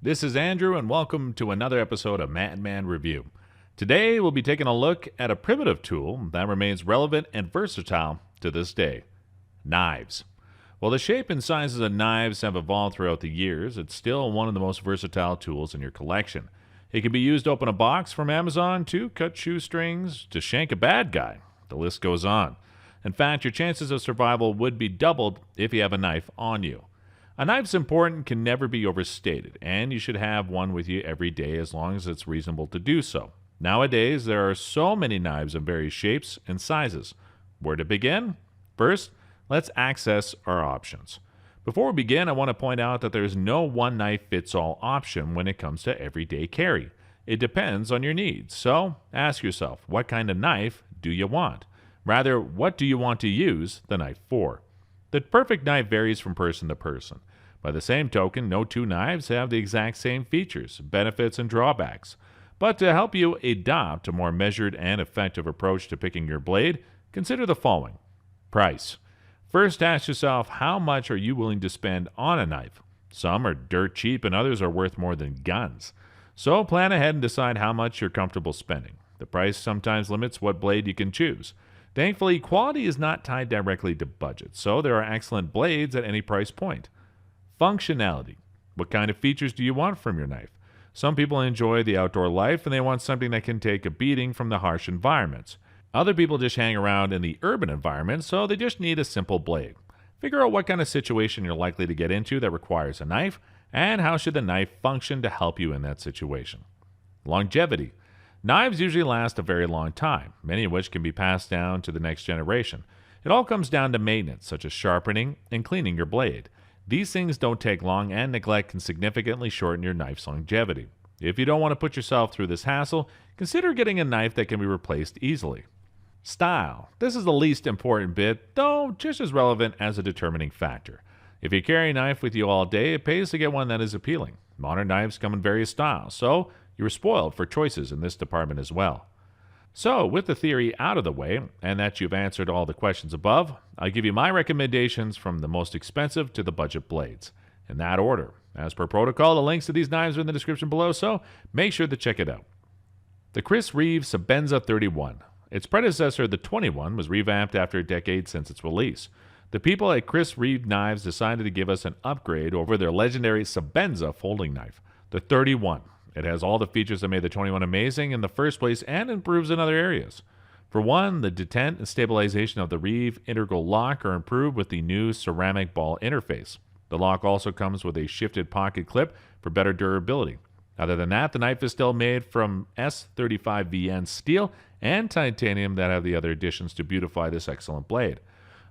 This is Andrew, and welcome to another episode of Madman Review. Today, we'll be taking a look at a primitive tool that remains relevant and versatile to this day: knives. While the shape and sizes of knives have evolved throughout the years, it's still one of the most versatile tools in your collection. It can be used to open a box from Amazon, to cut shoestrings, to shank a bad guy. The list goes on. In fact, your chances of survival would be doubled if you have a knife on you. A knife's important, can never be overstated, and you should have one with you every day as long as it's reasonable to do so. Nowadays, there are so many knives of various shapes and sizes. Where to begin? First, let's access our options. Before we begin, I want to point out that there is no one-knife-fits-all option when it comes to everyday carry. It depends on your needs, so ask yourself, what kind of knife do you want? Rather, what do you want to use the knife for? The perfect knife varies from person to person. By the same token, no two knives have the exact same features, benefits, and drawbacks. But to help you adopt a more measured and effective approach to picking your blade, consider the following. Price. First, ask yourself, how much are you willing to spend on a knife? Some are dirt cheap and others are worth more than guns. So plan ahead and decide how much you're comfortable spending. The price sometimes limits what blade you can choose. Thankfully, quality is not tied directly to budget, so there are excellent blades at any price point. Functionality. What kind of features do you want from your knife? Some people enjoy the outdoor life and they want something that can take a beating from the harsh environments. Other people just hang around in the urban environment, so they just need a simple blade. Figure out what kind of situation you're likely to get into that requires a knife, and how should the knife function to help you in that situation. Longevity. Knives usually last a very long time, many of which can be passed down to the next generation. It all comes down to maintenance, such as sharpening and cleaning your blade. These things don't take long, and neglect can significantly shorten your knife's longevity. If you don't want to put yourself through this hassle, consider getting a knife that can be replaced easily. Style. This is the least important bit, though just as relevant as a determining factor. If you carry a knife with you all day, it pays to get one that is appealing. Modern knives come in various styles, so you were spoiled for choices in this department as well. So, with the theory out of the way, and that you've answered all the questions above, I'll give you my recommendations from the most expensive to the budget blades, in that order. As per protocol, the links to these knives are in the description below, so make sure to check it out. The Reeve Sebenza 31. Its predecessor, the 21, was revamped after a decade since its release. The people at Reeve Knives decided to give us an upgrade over their legendary Sebenza folding knife, the 31. It has all the features that made the 21 amazing in the first place and improves in other areas. For one, the detent and stabilization of the Reeve integral lock are improved with the new ceramic ball interface. The lock also comes with a shifted pocket clip for better durability. Other than that, the knife is still made from S35VN steel and titanium that have the other additions to beautify this excellent blade.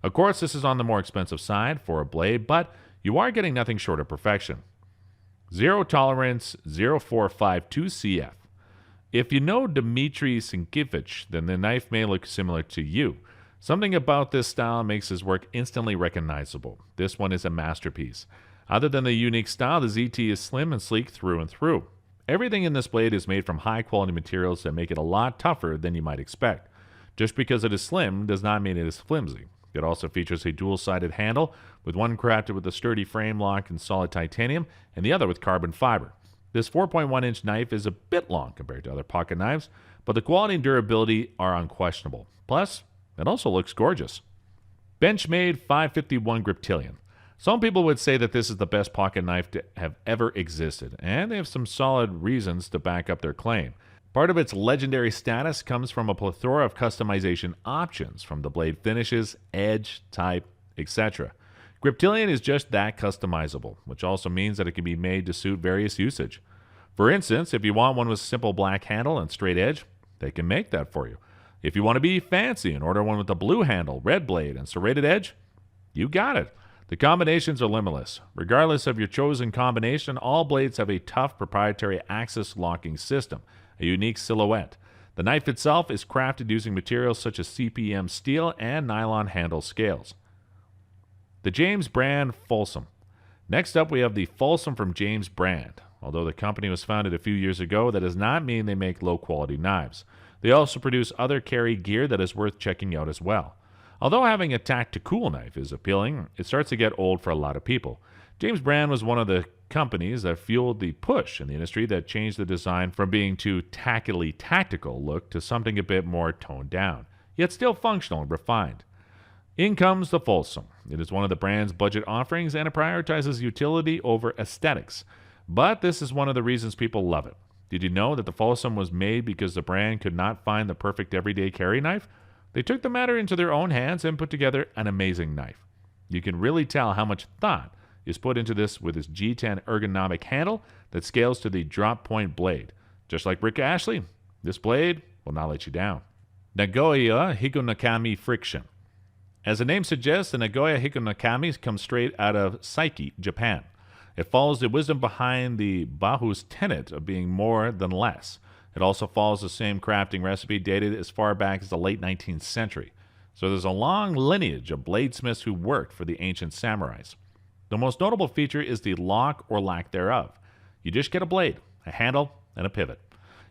Of course, this is on the more expensive side for a blade, but you are getting nothing short of perfection. Zero Tolerance 0452 CF. If you know Dmitry Sienkiewicz, then the knife may look similar to you. Something about this style makes his work instantly recognizable. This one is a masterpiece. Other than the unique style, the ZT is slim and sleek through and through. Everything in this blade is made from high-quality materials that make it a lot tougher than you might expect. Just because it is slim does not mean it is flimsy. It also features a dual-sided handle, with one crafted with a sturdy frame lock in solid titanium and the other with carbon fiber. This 4.1-inch knife is a bit long compared to other pocket knives, but the quality and durability are unquestionable. Plus, it also looks gorgeous. Benchmade 551 Griptilian. Some people would say that this is the best pocket knife to have ever existed, and they have some solid reasons to back up their claim. Part of its legendary status comes from a plethora of customization options, from the blade finishes, edge, type, etc. Griptilian is just that customizable, which also means that it can be made to suit various usage. For instance, if you want one with simple black handle and straight edge, they can make that for you. If you want to be fancy and order one with a blue handle, red blade, and serrated edge, you got it. The combinations are limitless. Regardless of your chosen combination, all blades have a tough proprietary axis locking system, a unique silhouette. The knife itself is crafted using materials such as CPM steel and nylon handle scales. The James Brand Folsom. Next up, we have the Folsom from James Brand. Although the company was founded a few years ago, that does not mean they make low-quality knives. They also produce other carry gear that is worth checking out as well. Although having a tactical knife is appealing, it starts to get old for a lot of people. James Brand was one of the companies that fueled the push in the industry that changed the design from being too tackily tactical look to something a bit more toned down, yet still functional and refined. In comes the Folsom. It is one of the brand's budget offerings and it prioritizes utility over aesthetics. But this is one of the reasons people love it. Did you know that the Folsom was made because the brand could not find the perfect everyday carry knife? They took the matter into their own hands and put together an amazing knife. You can really tell how much thought is put into this with its G10 ergonomic handle that scales to the drop point blade. Just like Rick Ashley, this blade will not let you down. Nagao Higonokami friction. As the name suggests, the Nagao Higonokami comes straight out of Saiki, Japan. It follows the wisdom behind the Bahu's tenet of being more than less. It also follows the same crafting recipe dated as far back as the late 19th century. So there's a long lineage of bladesmiths who worked for the ancient samurais. The most notable feature is the lock or lack thereof. You just get a blade, a handle, and a pivot.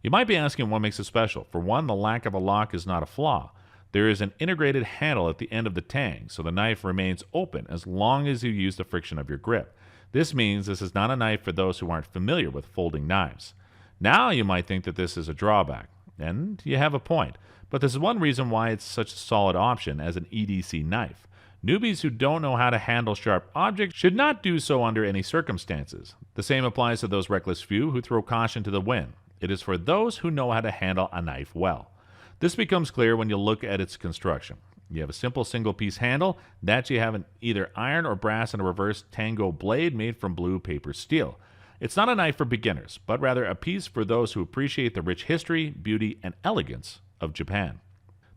You might be asking what makes it special. For one, the lack of a lock is not a flaw. There is an integrated handle at the end of the tang, so the knife remains open as long as you use the friction of your grip. This means this is not a knife for those who aren't familiar with folding knives. Now you might think that this is a drawback, and you have a point, but this is one reason why it's such a solid option as an EDC knife. Newbies who don't know how to handle sharp objects should not do so under any circumstances. The same applies to those reckless few who throw caution to the wind. It is for those who know how to handle a knife well. This becomes clear when you look at its construction. You have a simple single-piece handle that you have an either iron or brass and a reverse tango blade made from blue paper steel. It's not a knife for beginners, but rather a piece for those who appreciate the rich history, beauty, and elegance of Japan.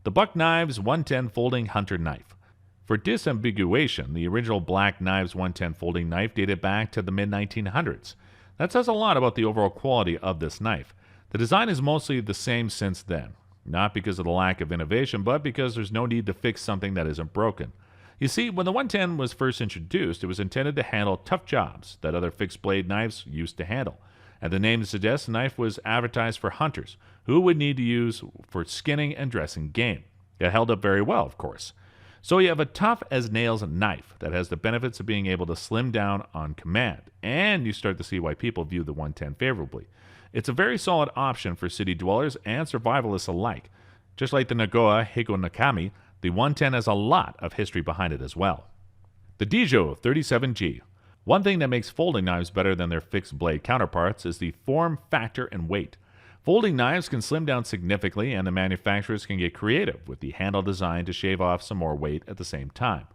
The Buck Knives 110 Folding Hunter Knife. For disambiguation, the original Black Knives 110 folding knife dated back to the mid-1900s. That says a lot about the overall quality of this knife. The design is mostly the same since then. Not because of the lack of innovation, but because there's no need to fix something that isn't broken. You see, when the 110 was first introduced, it was intended to handle tough jobs that other fixed blade knives used to handle. And the name suggests the knife was advertised for hunters, who would need to use for skinning and dressing game. It held up very well, of course. So you have a tough-as-nails knife that has the benefits of being able to slim down on command, and you start to see why people view the 110 favorably. It's a very solid option for city dwellers and survivalists alike. Just like the Nagao Higonokami, the 110 has a lot of history behind it as well. The Deejo 37G. One thing that makes folding knives better than their fixed blade counterparts is the form factor and weight. Folding knives can slim down significantly, and the manufacturers can get creative with the handle design to shave off some more weight at the same time.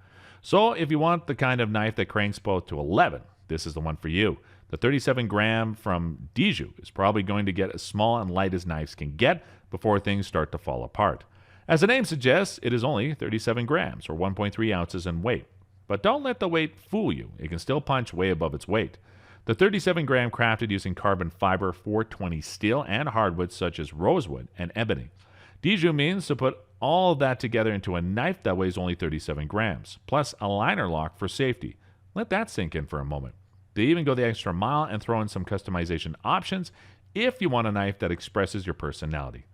So if you want the kind of knife that cranks both to 11, this is the one for you. The 37 gram from Deejo is probably going to get as small and light as knives can get before things start to fall apart. As the name suggests, it is only 37 grams or 1.3 ounces in weight. But don't let the weight fool you. It can still punch way above its weight. The 37 gram crafted using carbon fiber 420 steel and hardwoods such as rosewood and ebony. Deejo means to put all of that together into a knife that weighs only 37 grams, plus a liner lock for safety. Let that sink in for a moment. They even go the extra mile and throw in some customization options if you want a knife that expresses your personality.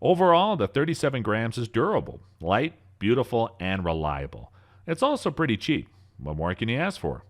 Overall, the 37 grams is durable, light, beautiful, and reliable. It's also pretty cheap. What more can you ask for?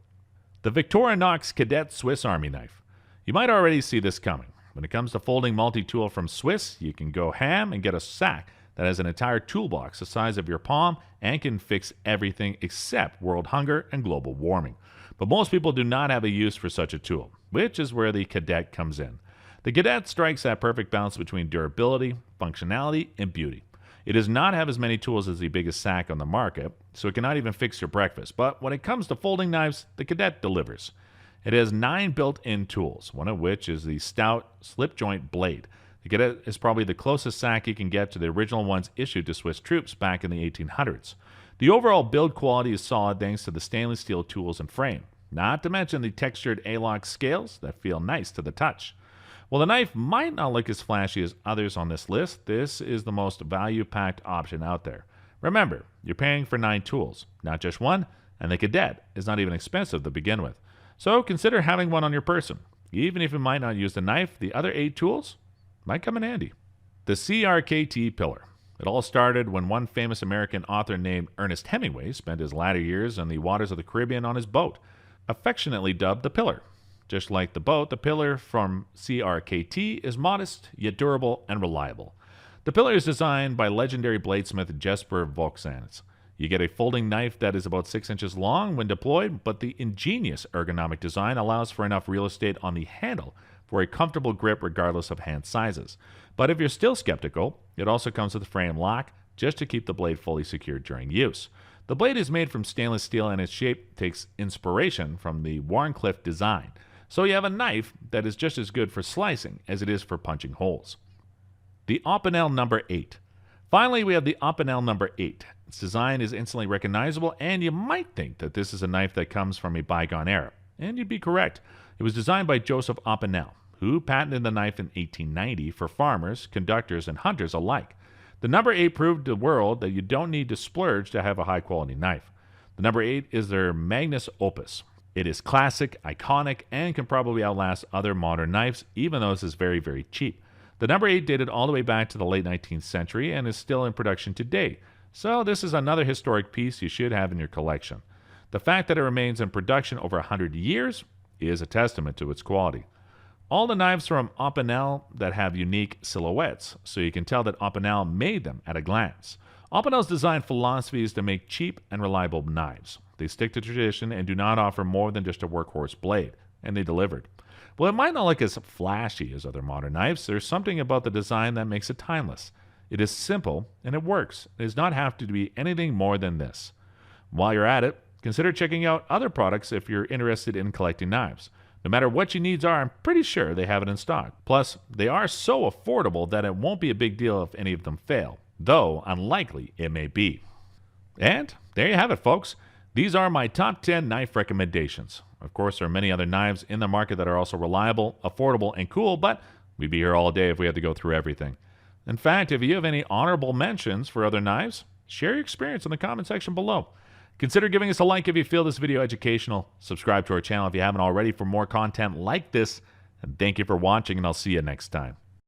The Victorinox Cadet Swiss Army Knife. You might already see this coming. When it comes to folding multi-tool from Swiss, you can go ham and get a sack that has an entire toolbox the size of your palm and can fix everything except world hunger and global warming. But most people do not have a use for such a tool, which is where the Cadet comes in. The Cadet strikes that perfect balance between durability, functionality, and beauty. It does not have as many tools as the biggest sack on the market, so it cannot even fix your breakfast. But when it comes to folding knives, the Cadet delivers. It has 9 built-in tools, one of which is the stout slip-joint blade. The Cadet is probably the closest sack you can get to the original ones issued to Swiss troops back in the 1800s. The overall build quality is solid thanks to the stainless steel tools and frame, not to mention the textured A-lock scales that feel nice to the touch. While the knife might not look as flashy as others on this list, this is the most value-packed option out there. Remember, you're paying for 9 tools, not just one, and the Cadet is not even expensive to begin with. So consider having one on your person. Even if you might not use the knife, the other 8 tools might come in handy. The CRKT Pilar. It all started when one famous American author named Ernest Hemingway spent his latter years on the waters of the Caribbean on his boat. affectionately dubbed the Pilar. Just like the boat, the Pilar from CRKT is modest, yet durable and reliable. The Pilar is designed by legendary bladesmith Jesper Volksans. You get a folding knife that is about 6 inches long when deployed, but the ingenious ergonomic design allows for enough real estate on the handle for a comfortable grip regardless of hand sizes. But if you're still skeptical, it also comes with a frame lock just to keep the blade fully secured during use. The blade is made from stainless steel and its shape takes inspiration from the Warncliffe design. So you have a knife that is just as good for slicing as it is for punching holes. The Opinel No. 8. Finally, we have the Opinel No. 8. Its design is instantly recognizable, and you might think that this is a knife that comes from a bygone era. And you'd be correct. It was designed by Joseph Opinel, who patented the knife in 1890 for farmers, conductors, and hunters alike. The No. 8 proved to the world that you don't need to splurge to have a high-quality knife. The No. 8 is their magnus opus. It is classic, iconic, and can probably outlast other modern knives, even though this is very, very cheap. The No. 8 dated all the way back to the late 19th century and is still in production today. So this is another historic piece you should have in your collection. The fact that it remains in production over 100 years is a testament to its quality. All the knives from Opinel that have unique silhouettes, so you can tell that Opinel made them at a glance. Opinel's design philosophy is to make cheap and reliable knives. They stick to tradition and do not offer more than just a workhorse blade, and they delivered. While it might not look as flashy as other modern knives, there's something about the design that makes it timeless. It is simple, and it works. It does not have to be anything more than this. While you're at it, consider checking out other products if you're interested in collecting knives. No matter what your needs are, I'm pretty sure they have it in stock. Plus, they are so affordable that it won't be a big deal if any of them fail, though unlikely it may be. And there you have it, folks. These are my top 10 knife recommendations. Of course, there are many other knives in the market that are also reliable, affordable, and cool, but we'd be here all day if we had to go through everything. In fact, if you have any honorable mentions for other knives, share your experience in the comment section below. Consider giving us a like if you feel this video educational. Subscribe to our channel if you haven't already for more content like this. And thank you for watching, and I'll see you next time.